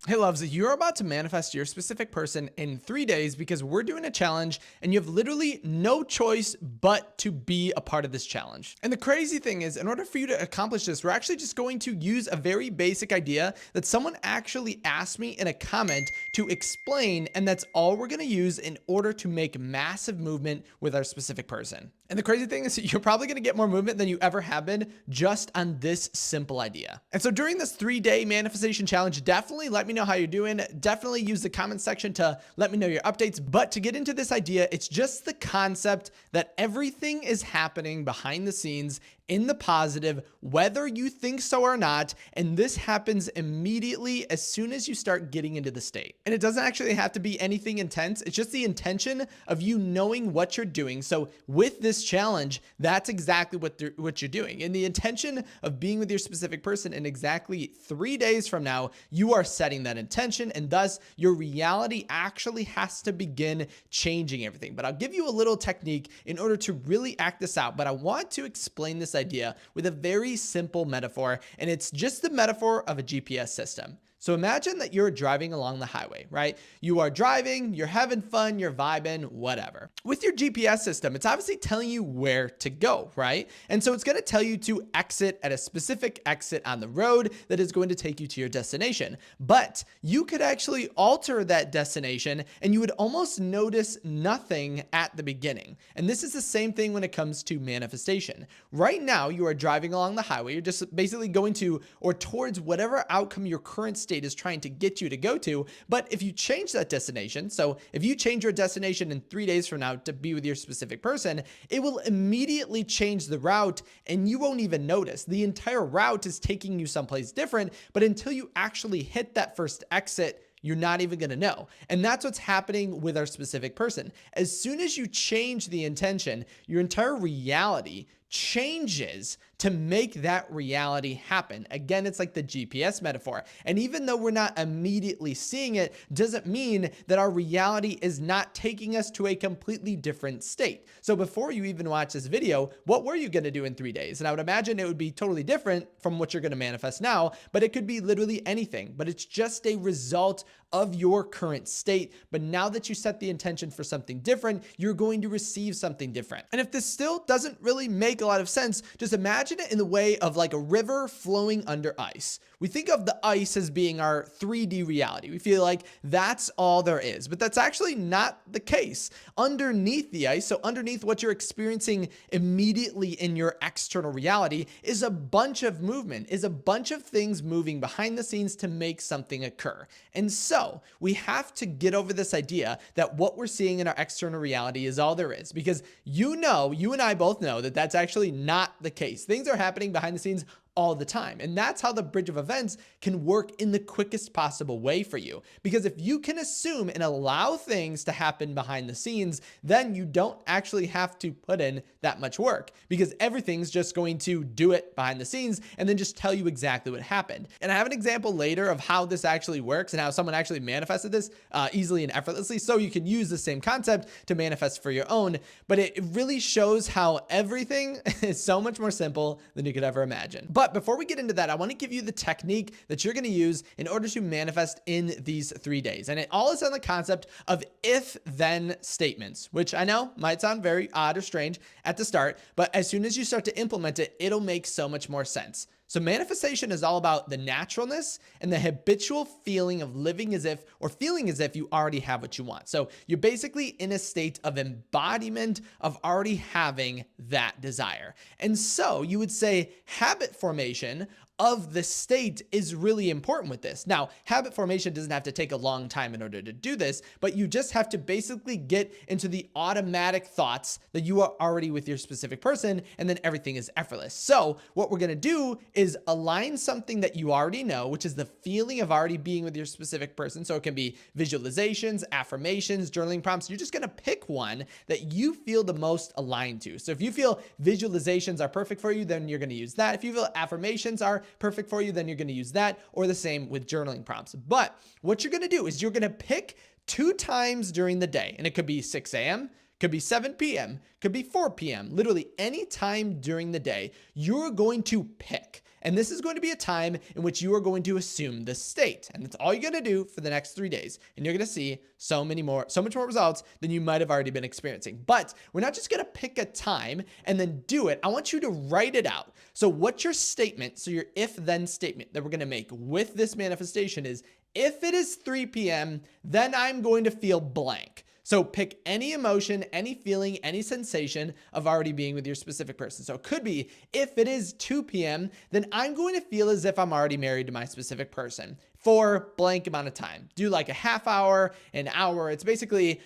Hey loves, you're about to manifest your specific person in 3 days because we're doing a challenge and you have literally no choice but to be a part of this challenge. And the crazy thing is, in order for you to accomplish this, we're actually just going to use a very basic idea that someone actually asked me in a comment to explain, and that's all we're going to use in order to make massive movement with our specific person. And the crazy thing is you're probably going to get more movement than you ever have been just on this simple idea. And so during this 3-day manifestation challenge, definitely let me know how you're doing. Definitely use the comment section to let me know your updates. But to get into this idea, it's just the concept that everything is happening behind the scenes in the positive, whether you think so or not. And this happens immediately as soon as you start getting into the state. And it doesn't actually have to be anything intense. It's just the intention of you knowing what you're doing. So with this challenge, that's exactly what you're doing. And the intention of being with your specific person in exactly 3 days from now, you are setting that intention, and thus your reality actually has to begin changing everything. But I'll give you a little technique in order to really act this out. But I want to explain this idea with a very simple metaphor, and it's just the metaphor of a GPS system. So imagine that you're driving along the highway, right? You are driving, you're having fun, you're vibing, whatever. With your GPS system, it's obviously telling you where to go, right? And so it's going to tell you to exit at a specific exit on the road that is going to take you to your destination. But you could actually alter that destination and you would almost notice nothing at the beginning. And this is the same thing when it comes to manifestation. Right now, you are driving along the highway. You're just basically going to or towards whatever outcome your current state is trying to get you to go to. But if you change that destination, so if you change your destination in 3 days from now to be with your specific person, it will immediately change the route and you won't even notice. The entire route is taking you someplace different, but until you actually hit that first exit, you're not even going to know. And that's what's happening with our specific person. As soon as you change the intention, your entire reality changes to make that reality happen. Again, it's like the GPS metaphor. And even though we're not immediately seeing it, doesn't mean that our reality is not taking us to a completely different state. So before you even watch this video, what were you going to do in 3 days? And I would imagine it would be totally different from what you're going to manifest now, but it could be literally anything, but it's just a result of your current state. But now that you set the intention for something different, you're going to receive something different. And if this still doesn't really make a lot of sense, just imagine it in the way of like a river flowing under ice. We think of the ice as being our 3D reality. We feel like that's all there is, but that's actually not the case. Underneath the ice, so underneath what you're experiencing immediately in your external reality, is a bunch of movement, is a bunch of things moving behind the scenes to make something occur. And so we have to get over this idea that what we're seeing in our external reality is all there is, because you and I both know that that's actually not the case. Things are happening behind the scenes all the time. And that's how the bridge of events can work in the quickest possible way for you. Because if you can assume and allow things to happen behind the scenes, then you don't actually have to put in that much work, because everything's just going to do it behind the scenes and then just tell you exactly what happened. And I have an example later of how this actually works and how someone actually manifested this easily and effortlessly. So you can use the same concept to manifest for your own, but it really shows how everything is so much more simple than you could ever imagine. But before we get into that, I want to give you the technique that you're going to use in order to manifest in these 3 days. And it all is on the concept of if-then statements, which I know might sound very odd or strange at the start, but as soon as you start to implement it, it'll make so much more sense. So manifestation is all about the naturalness and the habitual feeling of living as if, or feeling as if you already have what you want. So you're basically in a state of embodiment of already having that desire. And so you would say habit formation of the state is really important with this. Now, habit formation doesn't have to take a long time in order to do this, but you just have to basically get into the automatic thoughts that you are already with your specific person, and then everything is effortless. So what we're going to do is align something that you already know, which is the feeling of already being with your specific person. So it can be visualizations, affirmations, journaling prompts. You're just going to pick one that you feel the most aligned to. So if you feel visualizations are perfect for you, then you're going to use that. If you feel affirmations are perfect for you, then you're going to use that, or the same with journaling prompts. But what you're going to do is you're going to pick 2 times during the day, and it could be 6 a.m., could be 7 p.m., could be 4 p.m., literally any time during the day, you're going to pick. And this is going to be a time in which you are going to assume the state. And that's all you're going to do for the next 3 days. And you're going to see so much more results than you might have already been experiencing. But we're not just going to pick a time and then do it. I want you to write it out. So what's your statement? So your if-then statement that we're going to make with this manifestation is, if it is 3 p.m., then I'm going to feel blank. So pick any emotion, any feeling, any sensation of already being with your specific person. So it could be, if it is 2 p.m., then I'm going to feel as if I'm already married to my specific person for blank amount of time. Do like a half hour, an hour. It's basically,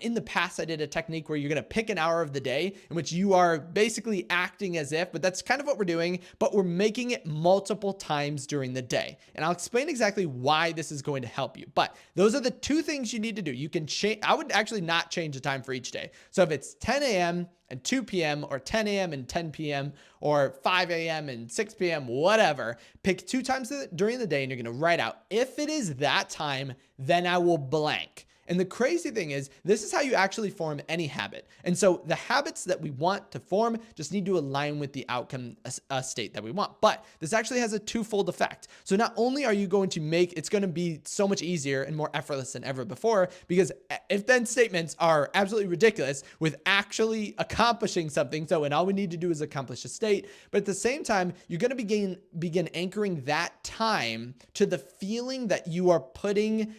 in the past, I did a technique where you're going to pick an hour of the day in which you are basically acting as if, but that's kind of what we're doing, but we're making it multiple times during the day. And I'll explain exactly why this is going to help you. But those are the two things you need to do. You can change. I would actually not change the time for each day. So if it's 10 a.m. and 2 p.m. or 10 a.m. and 10 p.m. or 5 a.m. and 6 p.m., whatever, pick 2 times during the day and you're going to write out, if it is that time, then I will blank. And the crazy thing is, this is how you actually form any habit. And so the habits that we want to form just need to align with the outcome state that we want. But this actually has a twofold effect. So not only are you going to it's going to be so much easier and more effortless than ever before, because if-then statements are absolutely ridiculous with actually accomplishing something. So, and all we need to do is accomplish a state. But at the same time, you're going to begin anchoring that time to the feeling that you are putting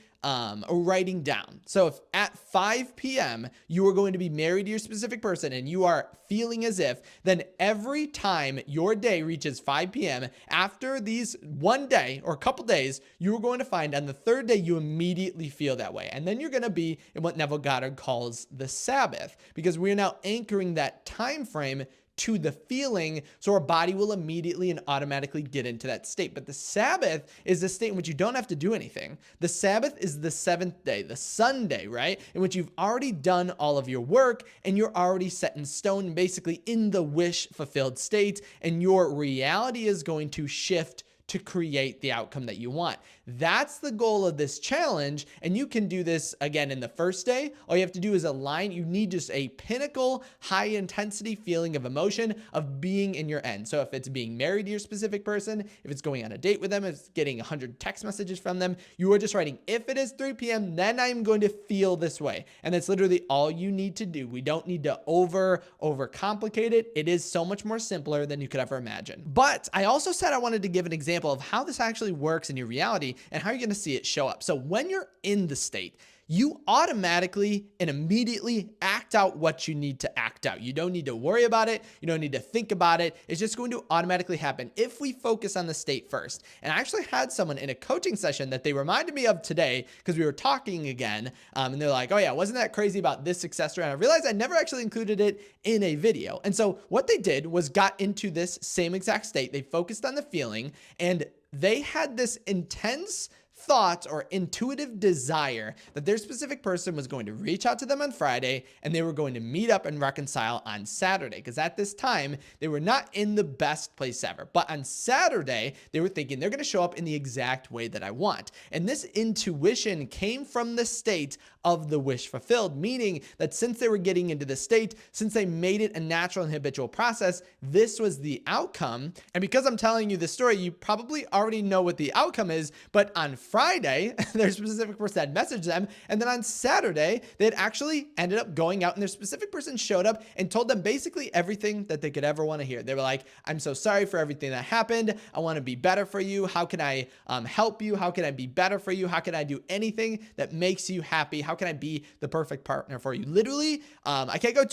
or writing down. So if at 5 p.m. you are going to be married to your specific person and you are feeling as if, then every time your day reaches 5 p.m. after these one day or a couple days, you are going to find on the third day, you immediately feel that way. And then you're going to be in what Neville Goddard calls the Sabbath, because we're now anchoring that time frame to the feeling, so our body will immediately and automatically get into that state. But the Sabbath is the state in which you don't have to do anything. The Sabbath is the 7th day, the Sunday, right? In which you've already done all of your work and you're already set in stone, basically in the wish fulfilled state, and your reality is going to shift to create the outcome that you want. That's the goal of this challenge. And you can do this again in the first day. All you have to do is align. You need just a pinnacle, high intensity feeling of emotion of being in your end. So if it's being married to your specific person, if it's going on a date with them, if it's getting 100 text messages from them, you are just writing, if it is 3 p.m., then I'm going to feel this way. And that's literally all you need to do. We don't need to overcomplicate it. It is so much more simpler than you could ever imagine. But I also said I wanted to give an example of how this actually works in your reality and how you're going to see it show up. So when you're in the state, you automatically and immediately act out what you need to act out. You don't need to worry about it. You don't need to think about it. It's just going to automatically happen if we focus on the state first. And I actually had someone in a coaching session that they reminded me of today because we were talking again. And they're like, oh yeah, wasn't that crazy about this success story? And I realized I never actually included it in a video. And so what they did was got into this same exact state. They focused on the feeling and they had this intense thought or intuitive desire that their specific person was going to reach out to them on Friday and they were going to meet up and reconcile on Saturday. Because at this time, they were not in the best place ever. But on Saturday, they were thinking they're going to show up in the exact way that I want. And this intuition came from the state of the wish fulfilled, meaning that since they were getting into the state, since they made it a natural and habitual process, this was the outcome. And because I'm telling you this story, you probably already know what the outcome is, but on Friday, their specific person had messaged them. And then on Saturday, they had actually ended up going out and their specific person showed up and told them basically everything that they could ever want to hear. They were like, I'm so sorry for everything that happened. I want to be better for you. How can I help you? How can I be better for you? How can I do anything that makes you happy? How can I be the perfect partner for you? Literally, I can't go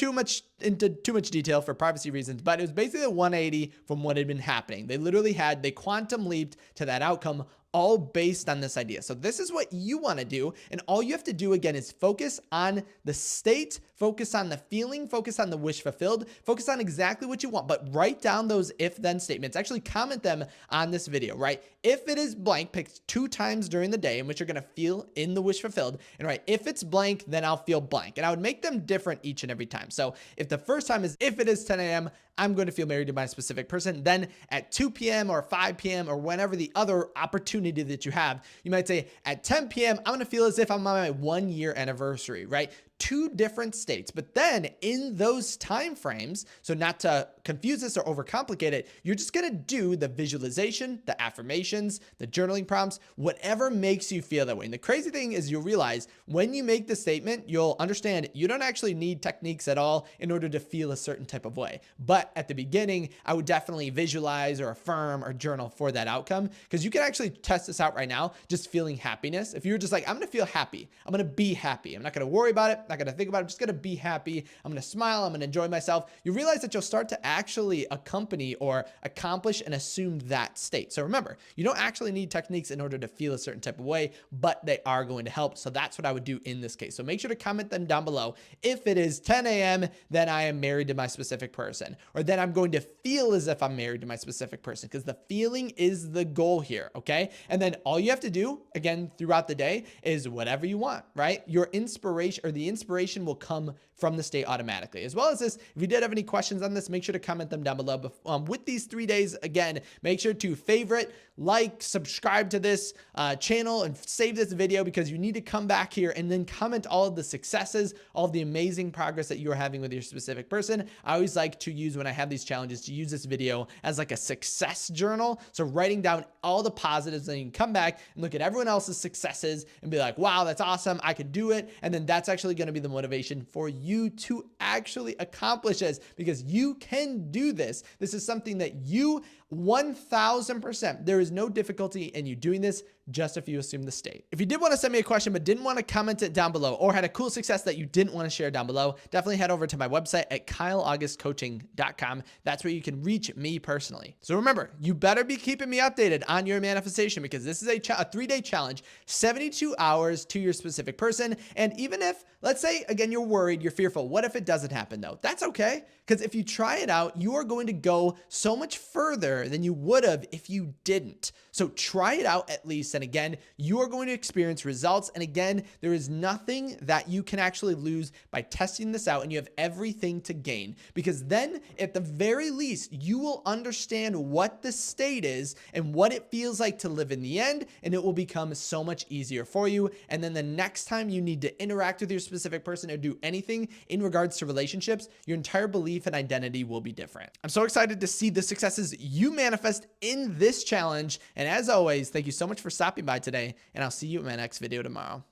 into too much detail for privacy reasons, but it was basically a 180 from what had been happening. They quantum leaped to that outcome, all based on this idea. So this is what you want to do. And all you have to do again is focus on the state, focus on the feeling, focus on the wish fulfilled, focus on exactly what you want, but write down those if-then statements. Actually comment them on this video, right? If it is blank, pick 2 times during the day in which you're going to feel in the wish fulfilled. And right, if it's blank, then I'll feel blank. And I would make them different each and every time. So if the first time is, if it is 10 a.m., I'm going to feel married to my specific person. Then at 2 p.m. or 5 p.m. or whenever the other opportunity that you have, you might say at 10 p.m., I'm going to feel as if I'm on my 1-year anniversary, right? two different states. But then in those time frames, so not to confuse this or overcomplicate it, you're just going to do the visualization, the affirmations, the journaling prompts, whatever makes you feel that way. And the crazy thing is you'll realize when you make the statement, you'll understand you don't actually need techniques at all in order to feel a certain type of way. But at the beginning, I would definitely visualize or affirm or journal for that outcome, because you can actually test this out right now, just feeling happiness. If you're just like, I'm going to feel happy, I'm going to be happy, I'm not going to worry about it, not going to think about it, I'm just going to be happy, I'm going to smile, I'm going to enjoy myself, you realize that you'll start to actually accompany or accomplish and assume that state. So remember, you don't actually need techniques in order to feel a certain type of way, but they are going to help. So that's what I would do in this case. So make sure to comment them down below. If it is 10 a.m., then I am married to my specific person, or then I'm going to feel as if I'm married to my specific person, because the feeling is the goal here. Okay. And then all you have to do again throughout the day is whatever you want, right? Your inspiration, or the inspiration, will come from the state automatically. As well as this, if you did have any questions on this, make sure to comment them down below. With these 3 days, again, make sure to favorite, like, subscribe to this channel, and save this video, because you need to come back here and then comment all of the successes, all of the amazing progress that you're having with your specific person. I always like to use, when I have these challenges, to use this video as like a success journal. So writing down all the positives, then you can come back and look at everyone else's successes and be like, wow, that's awesome, I could do it. And then that's actually going to be the motivation for you to actually accomplish this, because you can do this. This is something that you 1000%, there is no difficulty in you doing this, just if you assume the state. If you did want to send me a question but didn't want to comment it down below, or had a cool success that you didn't want to share down below, definitely head over to my website at kyleaugustcoaching.com. That's where you can reach me personally. So remember, you better be keeping me updated on your manifestation, because this is a 3-day challenge, 72 hours to your specific person. And even if, let's say, again, you're worried, you're fearful, what if it doesn't happen though? That's okay. Because if you try it out, you are going to go so much further than you would have if you didn't. So try it out at least. And again, you are going to experience results. And again, there is nothing that you can actually lose by testing this out, and you have everything to gain, because then at the very least, you will understand what the state is and what it feels like to live in the end. And it will become so much easier for you. And then the next time you need to interact with your specific person or do anything in regards to relationships, your entire belief and identity will be different. I'm so excited to see the successes you manifest in this challenge. And as always, thank you so much for stopping by today, and I'll see you in my next video tomorrow.